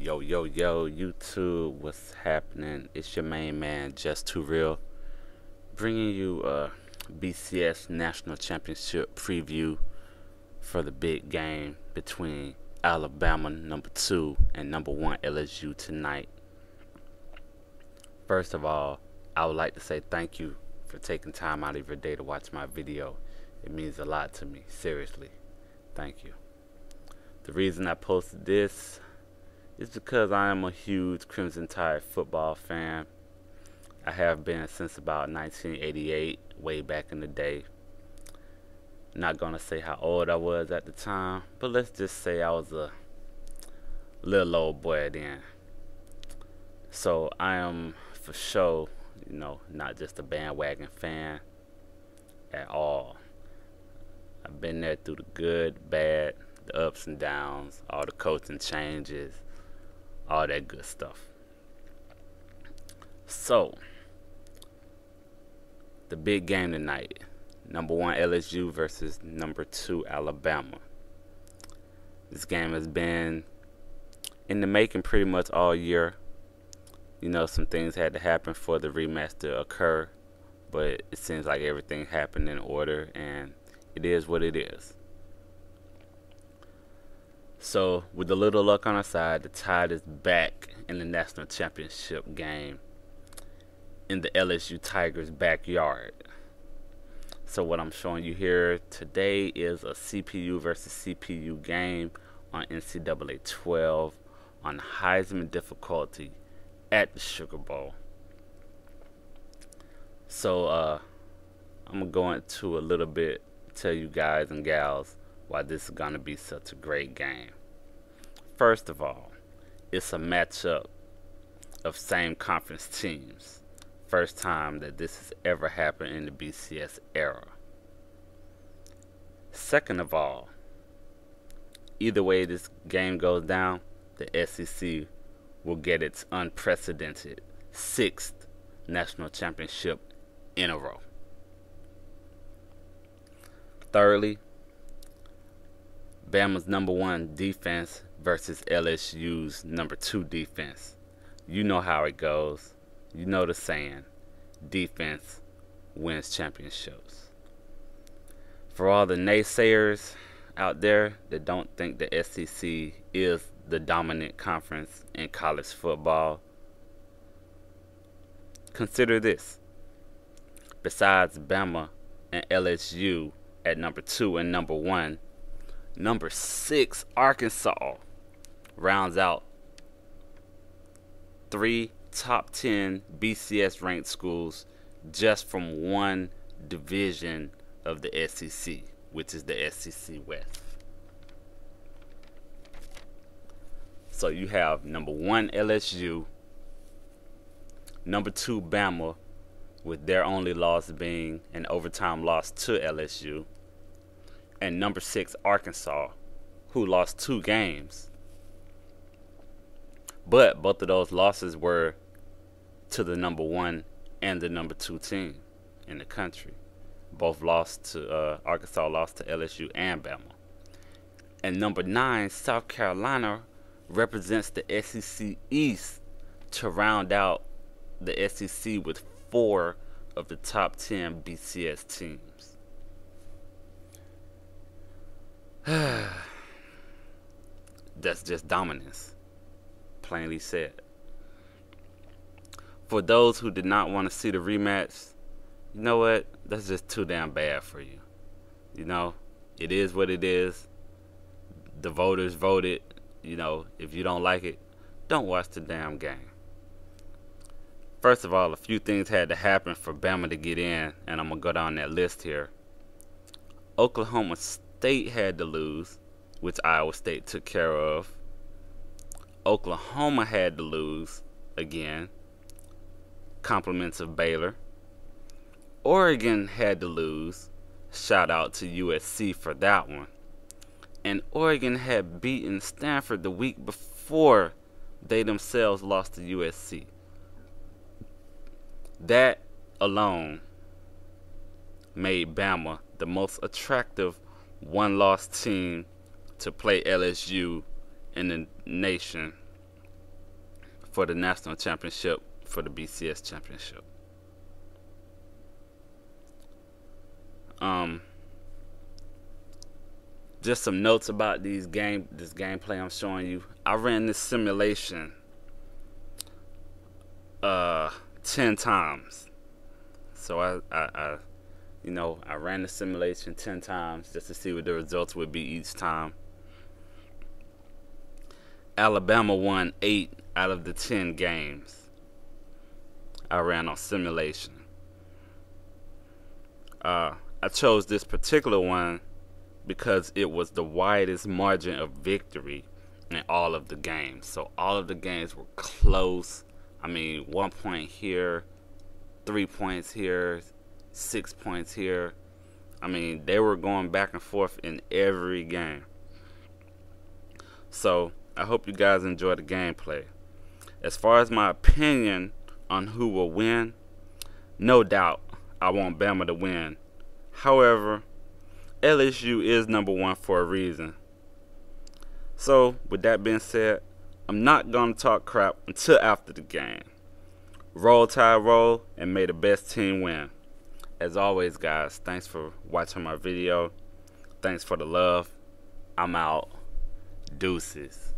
Yo, YouTube, what's happening? It's your main man, Just Too Real, bringing you a BCS National Championship Preview for the big game between Alabama #2 and #1 LSU tonight. First of all, I would like to say thank you for taking time out of your day to watch my video. It means a lot to me, seriously. Thank you. The reason I posted this is because I am a huge Crimson Tide football fan. I have been since about 1988, way back in the day. Not gonna say how old I was at the time, but let's just say I was a little old boy then. So I am for sure, not just a bandwagon fan at all. I've been there through the good, bad, the ups and downs, all the coaching changes, all that good stuff. So, the big game tonight, #1 LSU versus #2 Alabama. This game has been in the making pretty much all year. Some things had to happen for the rematch to occur, but it seems like everything happened in order, and it is what it is. So, with a little luck on our side, the Tide is back in the National Championship game in the LSU Tigers' backyard. So what I'm showing you here today is a CPU versus CPU game on NCAA 12 on Heisman difficulty at the Sugar Bowl. So I'm going to go into a little bit, tell you guys and gals why this is going to be such a great game. First of all, it's a matchup of same conference teams. First time that this has ever happened in the BCS era. Second of all, either way this game goes down, the SEC will get its unprecedented 6th national championship in a row. Thirdly, Bama's #1 defense versus LSU's #2 defense. You know how it goes. You know the saying, defense wins championships. For all the naysayers out there that don't think the SEC is the dominant conference in college football, consider this. Besides Bama and LSU at #2 and #1, #6 Arkansas rounds out 3 top 10 BCS ranked schools just from one division of the SEC, which is the SEC West. So you have #1 LSU, #2 Bama, with their only loss being an overtime loss to LSU, and #6 Arkansas, who lost 2 games. But both of those losses were to the #1 and the #2 team in the country. Both lost to Arkansas lost to LSU and Bama. And #9 South Carolina represents the SEC East to round out the SEC with 4 of the top 10 BCS teams. That's just dominance, plainly said. For those who did not want to see the rematch, you know what? That's just too damn bad for you. It is what it is. The voters voted. If you don't like it, don't watch the damn game. First of all, a few things had to happen for Bama to get in, and I'm going to go down that list here. Oklahoma State had to lose, which Iowa State took care of. Oklahoma had to lose again. Compliments of Baylor. Oregon had to lose. Shout out to USC for that one. And Oregon had beaten Stanford the week before they themselves lost to USC. That alone made Bama the most attractive one-loss team to play LSU in the nation for the national championship for the BCS Championship. Just some notes about this gameplay I'm showing you. I ran this simulation 10 times. So I ran the simulation 10 times just to see what the results would be each time. Alabama won 8 out of the 10 games I ran on simulation. I chose this particular one because it was the widest margin of victory in all of the games. So all of the games were close. I mean, 1 point here, 3 points here, 6 points here. I mean, they were going back and forth in every game. So I hope you guys enjoy the gameplay. As far as my opinion on who will win, no doubt I want Bama to win. However, LSU is number 1 for a reason. So with that being said, I'm not going to talk crap until after the game. Roll Tide roll, and may the best team win. As always, guys, thanks for watching my video. Thanks for the love. I'm out. Deuces.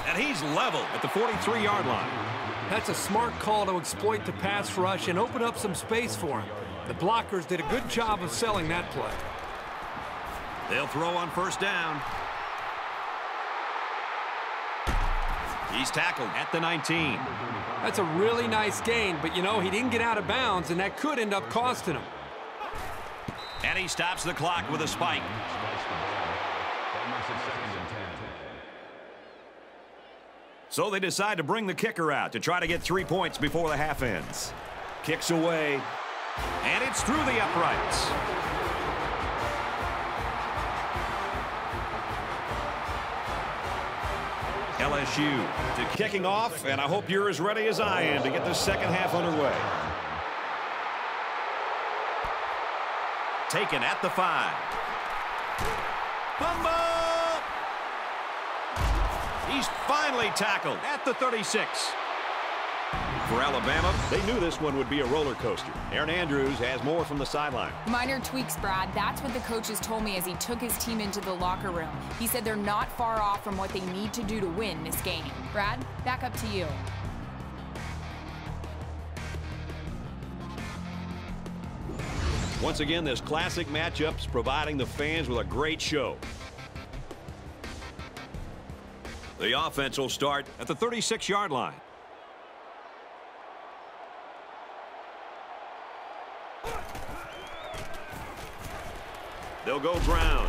And he's level at the 43-yard line. That's a smart call to exploit the pass rush and open up some space for him. The blockers did a good job of selling that play. They'll throw on first down. He's tackled at the 19. That's a really nice gain, but you know, he didn't get out of bounds, and that could end up costing him. And he stops the clock with a spike. So they decide to bring the kicker out to try to get 3 points before the half ends. Kicks away, and it's through the uprights. LSU to kicking off, and I hope you're as ready as I am to get this second half underway. Taken at the 5. Fumble! He's finally tackled at the 36. For Alabama, they knew this one would be a roller coaster. Aaron Andrews has more from the sideline. Minor tweaks, Brad. That's what the coaches told me as he took his team into the locker room. He said they're not far off from what they need to do to win this game. Brad, back up to you. Once again, this classic matchup's providing the fans with a great show. The offense will start at the 36-yard line. They'll go Brown.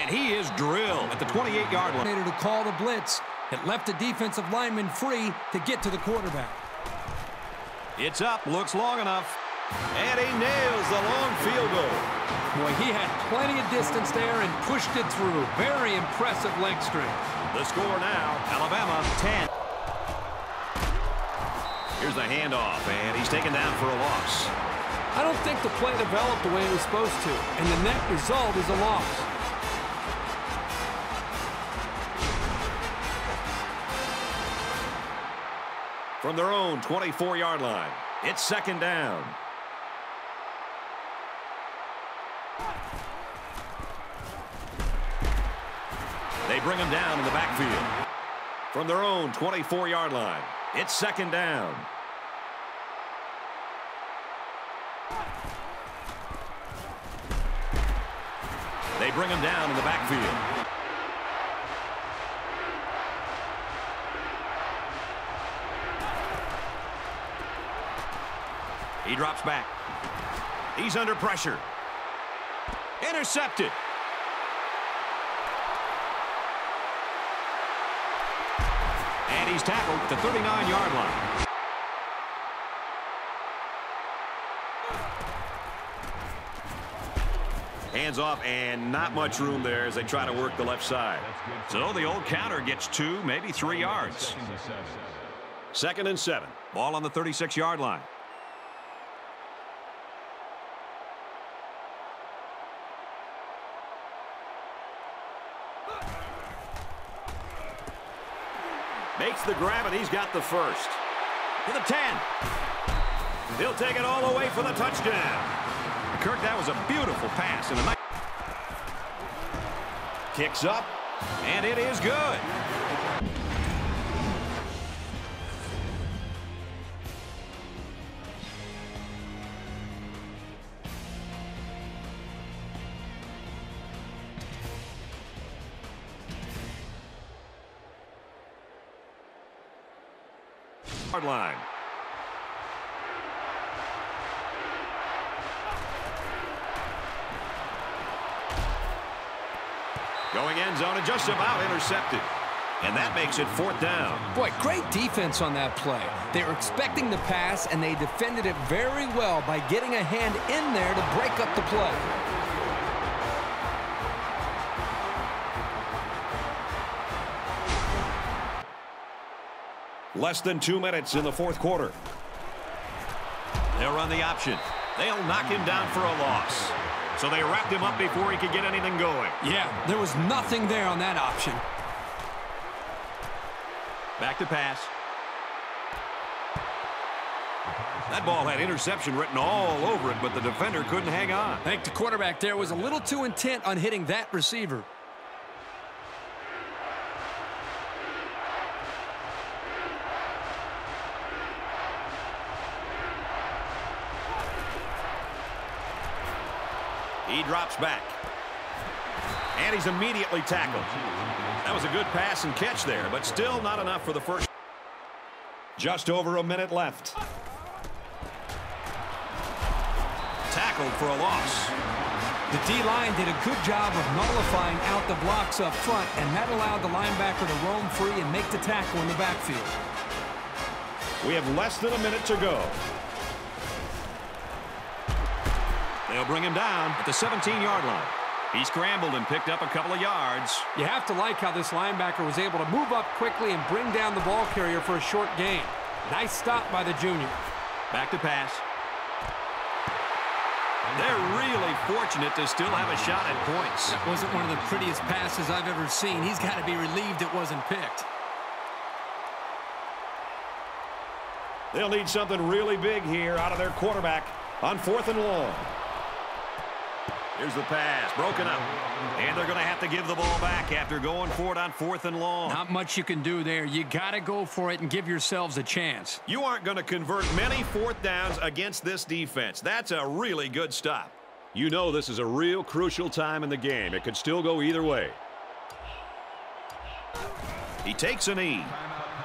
And he is drilled at the 28-yard line. To call the blitz. It left the defensive lineman free to get to the quarterback. It's up, looks long enough. And he nails the long field goal. Boy, he had plenty of distance there and pushed it through. Very impressive leg strength. The score now, Alabama 10. Here's the handoff, and he's taken down for a loss. I don't think the play developed the way it was supposed to, and the net result is a loss. From their own 24-yard line, it's second down. They bring him down in the backfield. From their own 24-yard line, it's second down. They bring him down in the backfield. He drops back. He's under pressure. Intercepted. And he's tackled at the 39-yard line. Hands off, and not much room there as they try to work the left side. So the old counter gets 2, maybe 3 yards. Second and 7. Ball on the 36-yard line. Makes the grab, and he's got the first. To the 10. He'll take it all the way for the touchdown. Kirk, that was a beautiful pass. And a nice kicks up, and it is good. Line. Going end zone and just about intercepted. And that makes it 4th down. Boy, great defense on that play. They were expecting the pass, and they defended it very well by getting a hand in there to break up the play. Less than 2 minutes in the 4th quarter. They'll run the option. They'll knock him down for a loss. So they wrapped him up before he could get anything going. Yeah, there was nothing there on that option. Back to pass. That ball had interception written all over it, but the defender couldn't hang on. I think the quarterback there was a little too intent on hitting that receiver. He drops back. And he's immediately tackled. That was a good pass and catch there, but still not enough for the first. Just over a minute left. Tackled for a loss. The D-line did a good job of nullifying out the blocks up front, and that allowed the linebacker to roam free and make the tackle in the backfield. We have less than a minute to go. They'll bring him down at the 17-yard line. He scrambled and picked up a couple of yards. You have to like how this linebacker was able to move up quickly and bring down the ball carrier for a short gain. Nice stop by the junior. Back to pass. They're really fortunate to still have a shot at points. That wasn't one of the prettiest passes I've ever seen. He's got to be relieved it wasn't picked. They'll need something really big here out of their quarterback on 4th and long. Here's the pass, broken up. And they're going to have to give the ball back after going for it on 4th and long. Not much you can do there. You got to go for it and give yourselves a chance. You aren't going to convert many 4th downs against this defense. That's a really good stop. You know this is a real crucial time in the game. It could still go either way. He takes a knee.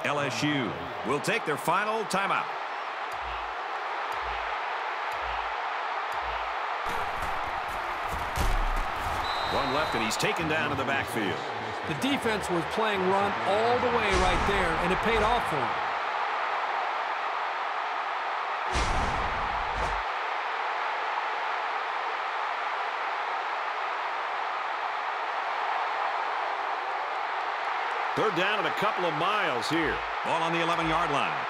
LSU will take their final timeout. One left, and he's taken down in the backfield. The defense was playing run all the way right there, and it paid off for him. Third down and a couple of miles here. Ball on the 11-yard line.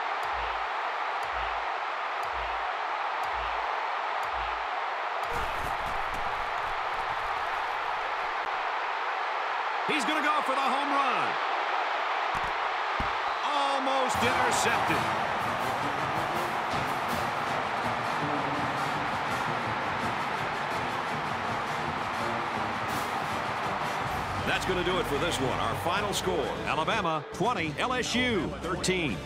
He's going to go for the home run. Almost intercepted. That's going to do it for this one. Our final score, Alabama 20, LSU 13.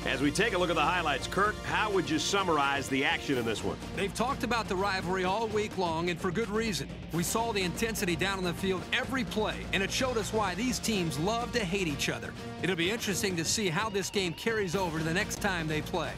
As we take a look at the highlights, Kirk, how would you summarize the action in this one? They've talked about the rivalry all week long, and for good reason. We saw the intensity down on the field every play, and it showed us why these teams love to hate each other. It'll be interesting to see how this game carries over to the next time they play.